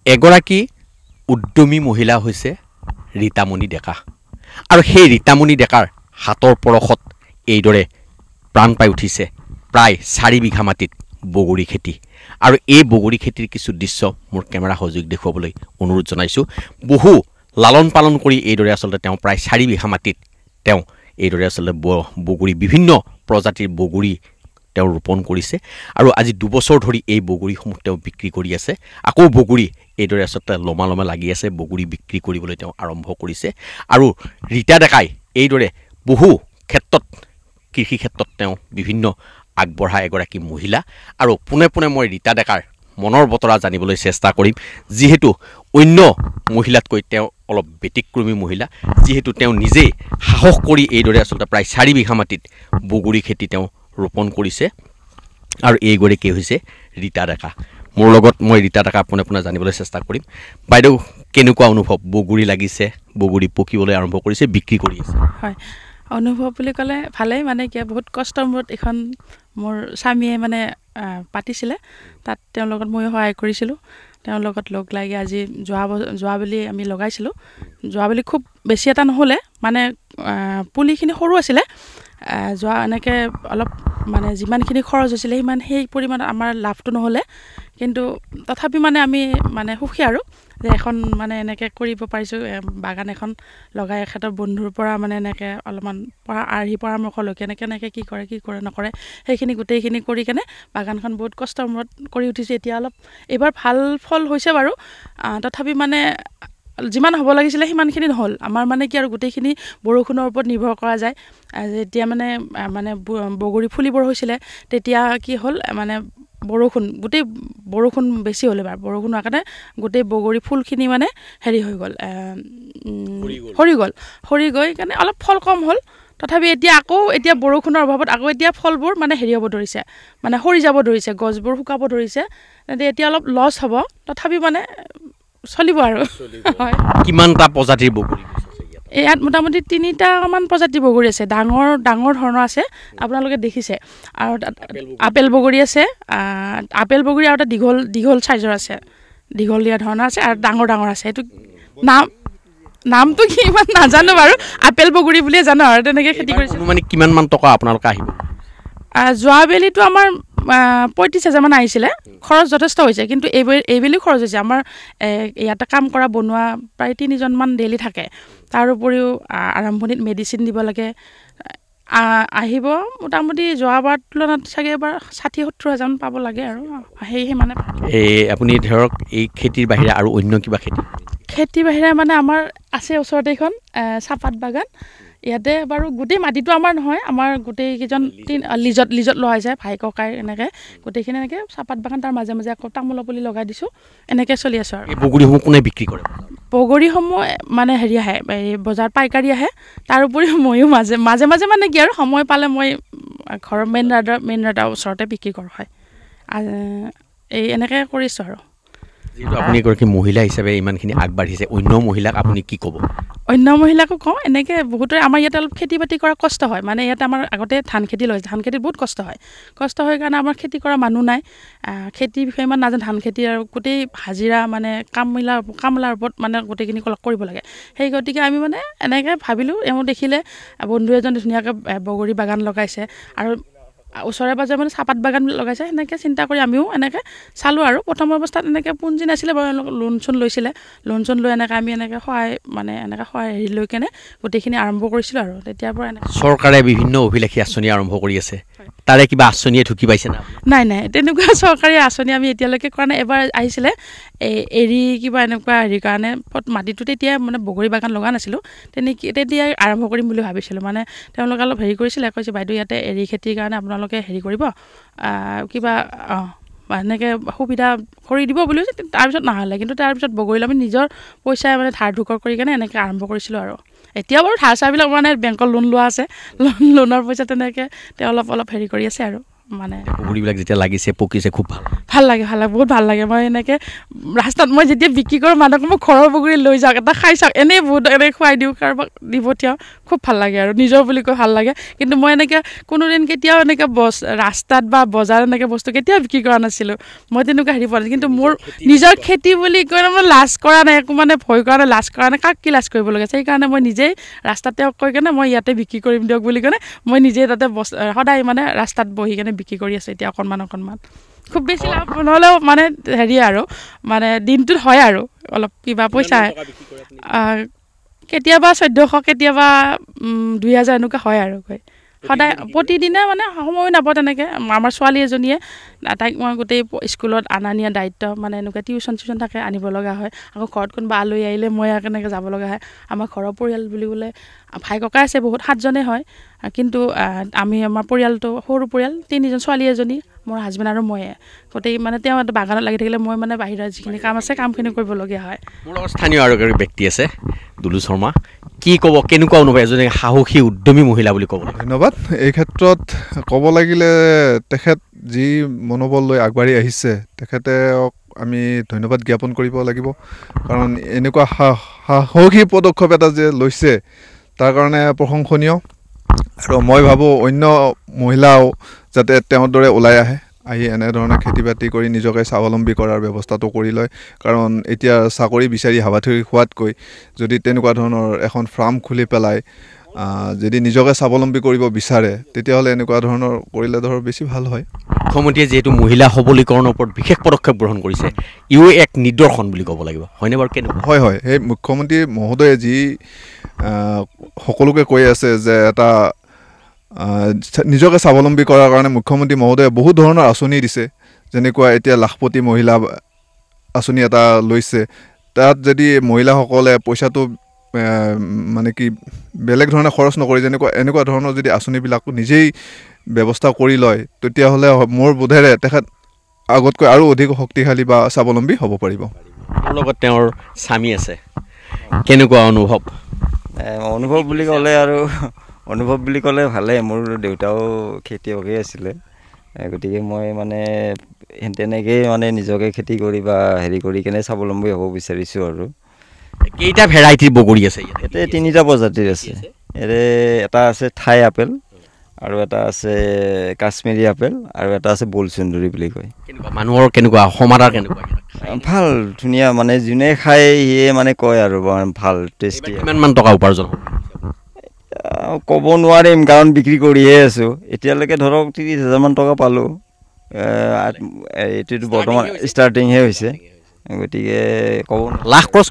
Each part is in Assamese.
এগৰাকী উদ্যমী মহিলা হৈছে ৰীতামণি ডেকা আৰু সেই ৰীতামণি ডেকাৰ হাতৰ পৰশত এইদৰে প্ৰাণ পাই উঠিছে প্ৰায় 4 বিঘা মাটিত বগৰী খেতি আৰু এই বগৰী খেতিৰ কিছু দৃশ্য মোৰ কেমেৰা সহযোগ দেখুৱাবলৈ অনুৰোধ জনাইছোঁ বহু লালন পালন কৰি এইদৰে আচলতে তেওঁ প্ৰায় 4 বিঘা মাটিত তেওঁ এইদৰে আচলতে বগৰী বিভিন্ন প্ৰজাতিৰ বগৰী তেওঁ ৰোপণ কৰিছে আৰু আজি 2 বছৰ ধৰি এই বগৰীসমূহ তেওঁ বিক্ৰী কৰি আছে আকৌ বগৰী এইদৰে আচলতে লমা লাগি আছে বগৰী বিক্ৰী কৰিবলৈ তেওঁ আৰম্ভ কৰিছে আৰু ৰীতা ডেকাই এইদৰে বহু ক্ষেত্ৰত কৃষি ক্ষেত্ৰত তেওঁ বিভিন্ন আগবঢ়া এগৰাকী মহিলা আৰু পুনে মই ৰীতা ডেকাৰ মনৰ বতৰা জানিবলৈ চেষ্টা কৰিম যিহেতু অন্য মহিলাতকৈ তেওঁ অলপ ব্যতিক্ৰমী মহিলা যিহেতু তেওঁ নিজে সাহস কৰি এইদৰে আচলতে প্ৰায় 4 বিঘা মাটিত বগৰী খেতি তেওঁ ৰোপণ কৰিছে আৰু এইগৰাকী হৈছে ৰীতা ডেকা মোৰ লগত মই ৰীতা ডেকা পুনে জানিবলৈ চেষ্টা কৰিম বাইদেউ কেনেকুৱা অনুভৱ বগৰী লাগিছে বগৰী পকিবলৈ আৰম্ভ কৰিছে বিক্ৰী কৰি আছে হয় অনুভৱ বুলি ক'লে ভালেই মানে কি বহুত কষ্টৰ মূৰত এখন মোৰ স্বামীয়ে মানে পাতিছিলে তাত তেওঁৰ লগত মই সহায় কৰিছিলোঁ তেওঁৰ লগত লগ লাগি আজি যোৱা বুলি আমি লগাইছিলোঁ যোৱা বুলি খুব বেছি এটা নহ'লে মানে পুলিখিনি সৰু আছিলে যোৱা এনেকৈ অলপ মানে যিমানখিনি খৰচ হৈছিলে সিমান সেই পৰিমাণত আমাৰ লাভটো নহ'লে কিন্তু তথাপি মানে আমি মানে সুখী আৰু যে এখন মানে এনেকৈ কৰিব পাৰিছোঁ বাগান এখন লগাই এখেতৰ বন্ধুৰ পৰা মানে এনেকৈ অলপমান পৰামৰ্শ লৈ কেনেকৈ কি কৰে নকৰে সেইখিনি গোটেইখিনি কৰি কেনে বাগানখন বহুত কষ্টৰ মূৰত কৰি উঠিছে এতিয়া অলপ এইবাৰ ভাল ফল হৈছে বাৰু তথাপি মানে যিমান হ'ব লাগিছিলে সিমানখিনি নহ'ল আমাৰ মানে কি আৰু গোটেইখিনি বৰষুণৰ ওপৰত নিৰ্ভৰ কৰা যায় যেতিয়া মানে বগৰী ফুলিবৰ হৈছিলে তেতিয়া কি হ'ল মানে বৰষুণ বেছি হ'ল এবাৰ বৰষুণ হোৱাৰ কাৰণে গোটেই বগৰী ফুলখিনি মানে হেৰি হৈ গ'ল সৰি গৈ কাৰণে অলপ ফল কম হ'ল তথাপি এতিয়া বৰষুণৰ অভাৱত আকৌ এতিয়া ফলবোৰ মানে হেৰি হ'ব ধৰিছে মানে সৰি যাব ধৰিছে গছবোৰ শুকাব ধৰিছে এতিয়া অলপ লছ হ'ব তথাপি মানে চলিব আৰু হয় কিমানটা প্ৰজাতিৰ বগৰী ইয়াত মোটামুটি 3টামান প্ৰজাতিৰ বগৰী আছে ডাঙৰ ধৰণৰ আছে আপোনালোকে দেখিছে আৰু আপেল বগৰী আছে আপেল বগৰী আৰু এটা দীঘল চাইজৰ আছে দীঘলীয়া ধৰণৰ আছে আৰু ডাঙৰ আছে এইটো নামটো কি ইমান নাজানো বাৰু আপেল বগৰী বুলিয়ে জানো আৰু তেনেকৈ খেতি কৰিছে মানে কিমানমান টকা আপোনালোকে আহিব যোৱাবেলিটো আমাৰ 35,000 মান আহিছিলে খৰচ যথেষ্ট হৈছে কিন্তু এইবেলি খৰচ হৈছে আমাৰ ইয়াতে কাম কৰা বনোৱা প্ৰায় 3জন মান ডেইলি থাকে তাৰ উপৰিও আৰম্ভণিত মেডিচিন দিব লাগে আহিব মোটামুটি যোৱাবাৰ তুলনাত চাগে এবাৰ 60-70 হাজাৰ পাব লাগে আৰু সেয়েহে মানে আপুনি ধৰক এই খেতিৰ বাহিৰে আৰু অন্য কিবা খেতিৰ বাহিৰে মানে আমাৰ আছে ওচৰতে এখন চাহপাত বাগান ইয়াতে বাৰু গোটেই মাটিটো আমাৰ নহয় আমাৰ গোটেইকেইজন লিজত লোৱা যায় ভাই ককাই এনেকৈ গোটেইখিনি এনেকৈ চাহপাত বাগান তাৰ মাজে আকৌ তামোলৰ পুলি লগাই দিছোঁ এনেকৈ চলি আছোঁ আৰু বগৰীসমূহ কোনে বিক্ৰী কৰে বগৰীসমূহ মানে হেৰি আহে এই বজাৰ পাইকাৰী আহে তাৰ উপৰিও ময়ো মাজে মানে কি আৰু সময় পালে মই ঘৰৰ মেইন ৰাডাৰ ওচৰতে বিক্ৰী কৰোঁ হয় এই এনেকৈ কৰিছোঁ আৰু যিহেতু আপুনি এগৰাকী মহিলা হিচাপে ইমানখিনি আগবাঢ়িছে অন্য মহিলাক আপুনি কি ক'ব অন্য মহিলাকো কওঁ এনেকৈ বহুতৰে আমাৰ ইয়াতে অলপ খেতি বাতি কৰা কষ্ট হয় মানে ইয়াতে আমাৰ আগতে ধান খেতিত বহুত কষ্ট হয় কাৰণে আমাৰ খেতি কৰা মানুহ নাই খেতিৰ বিষয়ে ইমান নাজানো ধান খেতি আৰু গোটেই হাজিৰা মানে কামলাৰ ওপৰত মানে গোটেইখিনি কৰিব লাগে সেই গতিকে আমি মানে এনেকৈ ভাবিলোঁ এওঁ দেখিলে বন্ধু এজন ধুনীয়াকৈ বগৰী বাগান লগাইছে আৰু ওচৰে পাজৰে মানে চাহপাত বাগান লগাইছে সেনেকৈ চিন্তা কৰি আমিও এনেকৈ চালোঁ আৰু প্ৰথম অৱস্থাত এনেকৈ পুঁজি নাছিলে বাৰু লোন চোন লৈ এনেকৈ আমি এনেকৈ সহায় হেৰি লৈ কেনে গোটেইখিনি আৰম্ভ কৰিছিলোঁ আৰু তেতিয়াৰ পৰা চৰকাৰে বিভিন্ন অভিলাষী আঁচনি আৰম্ভ কৰি আছে তাৰে কিবা আঁচনিয়ে ঢুকি পাইছে নাই তেনেকুৱা চৰকাৰী আঁচনি আমি এতিয়ালৈকে কৰা নাই এবাৰ আহিছিলে কিবা এনেকুৱা হেৰিৰ কাৰণে মাটিটো তেতিয়া মানে বগৰী বাগান লগা নাছিলোঁ তেতিয়া আৰম্ভ কৰিম বুলি ভাবিছিলোঁ মানে তেওঁলোকে অলপ হেৰি কৰিছিলে কৈছে বাইদেউ ইয়াতে খেতিৰ কাৰণে আপোনালোকে হেৰি কৰিব কিবা এনেকৈ সুবিধা কৰি দিব বুলি তাৰপিছত নাহালে কিন্তু তাৰপিছত বগৰীলৈ আমি নিজৰ পইচাই মানে ধাৰ ধুকৰ কৰি কেনে এনেকৈ আৰম্ভ কৰিছিলোঁ আৰু এতিয়া বাৰু ধাৰ চাৰবিলাক মানে বেংকৰ লোন লোৱা আছে লোনৰ পইচা তেনেকৈ তেওঁ অলপ হেৰি কৰি আছে আৰু মানে বগৰীবিলাক যেতিয়া লাগিছে পকিছে খুব ভাল লাগে বহুত ভাল লাগে মই এনেকৈ ৰাস্তাত মই যেতিয়া বিক্ৰী কৰোঁ মানুহক মই ঘৰৰ বগৰী লৈ যাওক এটা খাই চাওক এনেই বহুত এনেকৈ খুৱাই দিওঁ কাৰোবাক দি পঠিয়াওঁ খুব ভাল লাগে আৰু নিজৰ বুলি কৈ ভাল লাগে কিন্তু মই এনেকৈ কোনোদিন কেতিয়াও এনেকৈ ৰাস্তাত বা বজাৰত এনেকৈ বস্তু কেতিয়াও বিক্ৰী কৰা নাছিলোঁ মই তেনেকুৱা হেৰি পোৱা নাই কিন্তু মোৰ নিজৰ খেতি বুলি কৈ মই লাজ কৰা নাই একো মানে ভয় কৰা নাই লাজ কৰা নাই কাক কি লাজ কৰিব লগা আছে সেইকাৰণে মই নিজেই ৰাস্তাতে কৈ কেনে মই ইয়াতে বিক্ৰী কৰিম দিয়ক বুলি কেনে মই নিজেই তাতে সদায় মানে ৰাস্তাত বহি কেনে বিক্ৰী কৰি আছোঁ এতিয়া অকণমান খুব বেছি লাভ নহ'লেও মানে হেৰি আৰু মানে দিনটোত হয় আৰু অলপ কিবা পইচা কেতিয়াবা 1400 কেতিয়াবা 2000 এনেকুৱা হয় আৰু সদায় প্ৰতিদিনে মানে সময় নাপাওঁ তেনেকৈ আমাৰ ছোৱালী এজনীয়ে তাইক মই গোটেই স্কুলত অনা নিয়া দায়িত্ব মানে এনেকুৱা টিউশ্যন থাকে আনিব লগা হয় আকৌ ঘৰত কোনোবা আলহী আহিলে মই কেনেকৈ যাব লগা হয় আমাৰ ঘৰৰ পৰিয়াল বুলিবলৈ ভাই ককা আছে বহুত 7জনে হয় কিন্তু আমাৰ পৰিয়ালটো সৰু পৰিয়াল 3জন ছোৱালী এজনী মোৰ হাজবেণ্ড আৰু ময়ে গোটেই মানে তেওঁ এটা বাগানত লাগি থাকিলে মই মানে বাহিৰত যিখিনি কাম আছে কামখিনি কৰিবলগীয়া হয় মোৰ লগত স্থানীয় আৰু এগৰাকী ব্যক্তি আছে দুলু শৰ্মা কি ক'ব কেনেকুৱা অনুভৱ এজনী সাহসী উদ্যমী মহিলা বুলি ক'ব ধন্যবাদ এই ক্ষেত্ৰত ক'ব লাগিলে তেখেত যি মনোবল লৈ আগবাঢ়ি আহিছে তেখেতে আমি ধন্যবাদ জ্ঞাপন কৰিব লাগিব কাৰণ এনেকুৱা সাহসী পদক্ষেপ এটা যে লৈছে তাৰ কাৰণে প্ৰশংসনীয় আৰু মই ভাবোঁ অন্য মহিলাও যাতে তেওঁৰ দৰে ওলাই আহি এনেধৰণে খেতি বাতি কৰি নিজকে স্বাৱলম্বী কৰাৰ ব্যৱস্থাটো কৰি লয় কাৰণ এতিয়া চাকৰি বিচাৰি হাবাথুৰি খোৱাতকৈ যদি তেনেকুৱা ধৰণৰ এখন ফাৰ্ম খুলি পেলাই যদি নিজকে স্বাৱলম্বী কৰিব বিচাৰে তেতিয়াহ'লে এনেকুৱা ধৰণৰ কৰিলে ধৰ বেছি ভাল হয় মুখ্যমন্ত্ৰীয়ে যিহেতু মহিলা সবলীকৰণৰ ওপৰত বিশেষ পদক্ষেপ গ্ৰহণ কৰিছে ইও এক নিদৰ্শন বুলি ক'ব লাগিব হয়নে বাৰু কেনেকুৱা হয় সেই মুখ্যমন্ত্ৰী মহোদয়ে যি সকলোকে কৈ আছে যে এটা নিজকে স্বাৱলম্বী কৰাৰ কাৰণে মুখ্যমন্ত্ৰী মহোদয়ে বহুত ধৰণৰ আঁচনি দিছে যেনেকুৱা এতিয়া লাখপতি মহিলা আঁচনি এটা লৈছে তাত যদি মহিলাসকলে পইচাটো মানে কি বেলেগ ধৰণে খৰচ নকৰি যেনেকুৱা এনেকুৱা ধৰণৰ যদি আঁচনিবিলাক নিজেই ব্যৱস্থা কৰি লয় তেতিয়াহ'লে মোৰ বোধেৰে তেখেত আগতকৈ আৰু অধিক শক্তিশালী বা স্বাৱলম্বী হ'ব পাৰিব মোৰ লগত তেওঁৰ স্বামী আছে কেনেকুৱা অনুভৱ বুলি ক'লে ভালে মোৰ দেউতাও খেতিয়কেই আছিলে গতিকে মই মানে তেনেকেই মানে নিজকে খেতি কৰি বা হেৰি কৰি কেনে স্বাৱলম্বী হ'ব বিচাৰিছোঁ আৰু কেইটা ভেৰাইটিৰ বগৰী আছে ইয়াতে 3টা প্ৰজাতিৰ আছে এটা আছে থাই আপেল আৰু এটা আছে কাশ্মীৰী আপেল আৰু এটা আছে বলচুন্দৰী বুলি কয় মানুহৰ কেনেকুৱা সমাদৰ কেনেকুৱা ভাল ধুনীয়া মানে যোনে খায় সিয়ে মানে কয় আৰু ভাল টেষ্টি কিমানমান টকা উপাৰ্জন ক'ব নোৱাৰিম কাৰণ বিক্ৰী কৰিয়ে আছোঁ এতিয়ালৈকে ধৰক 30,000 মান টকা পালোঁ এইটোতো বৰ্তমান ষ্টাৰ্টিংহে হৈছে গতিকে ক'ব লাখ ক্ৰছ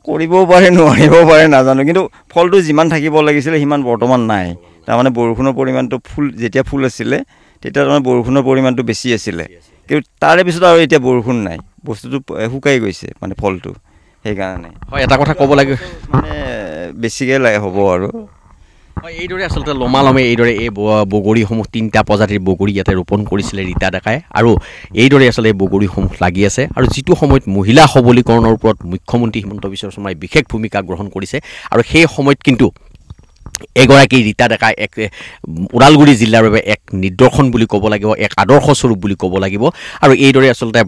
কৰিবও পাৰে নোৱাৰিব পাৰে নাজানো কিন্তু ফলটো যিমান থাকিব লাগিছিলে সিমান বৰ্তমান নাই তাৰমানে বৰষুণৰ পৰিমাণটো যেতিয়া ফুল আছিলে তেতিয়া তাৰমানে বৰষুণৰ পৰিমাণটো বেছি আছিলে কিন্তু তাৰে পিছত আৰু এতিয়া বৰষুণ নাই বস্তুটো শুকাই গৈছে মানে ফলটো সেইকাৰণে হয় এটা কথা ক'ব লাগে মানে বেছিকৈ হ'ব আৰু এইদৰে আচলতে লমালমে এইদৰে এই বগৰীসমূহ 3টা প্ৰজাতিৰ বগৰী ইয়াতে ৰোপণ কৰিছিলে ৰীতা ডেকাই আৰু এইদৰে আচলতে এই বগৰীসমূহ লাগি আছে আৰু যিটো সময়ত মহিলা সবলীকৰণৰ ওপৰত মুখ্যমন্ত্ৰী হিমন্ত বিশ্ব শৰ্মাই বিশেষ ভূমিকা গ্ৰহণ কৰিছে আৰু সেই সময়ত কিন্তু এগৰাকী ৰীতা ডেকা এক ওদালগুৰি জিলাৰ বাবে এক নিদৰ্শন বুলি ক'ব লাগিব এক আদৰ্শস্বৰূপ বুলি ক'ব লাগিব আৰু এইদৰে আচলতে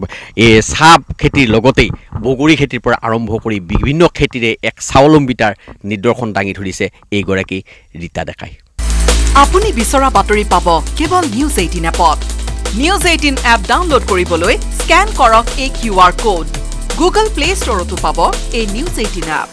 এই চাহ খেতিৰ লগতেই বগৰী খেতিৰ পৰা আৰম্ভ কৰি বিভিন্ন খেতিৰে এক স্বাৱলম্বিতাৰ নিদৰ্শন দাঙি ধৰিছে এইগৰাকী ৰীতা ডেকাই আপুনি বিচৰা বাতৰি পাব কেৱল নিউজ 18 এপত নিউজ 18 এপ ডাউনলোড কৰিবলৈ স্কেন কৰক এই QR কোড গুগল প্লে ষ্টৰতো পাব এই নিউজ 18 এপ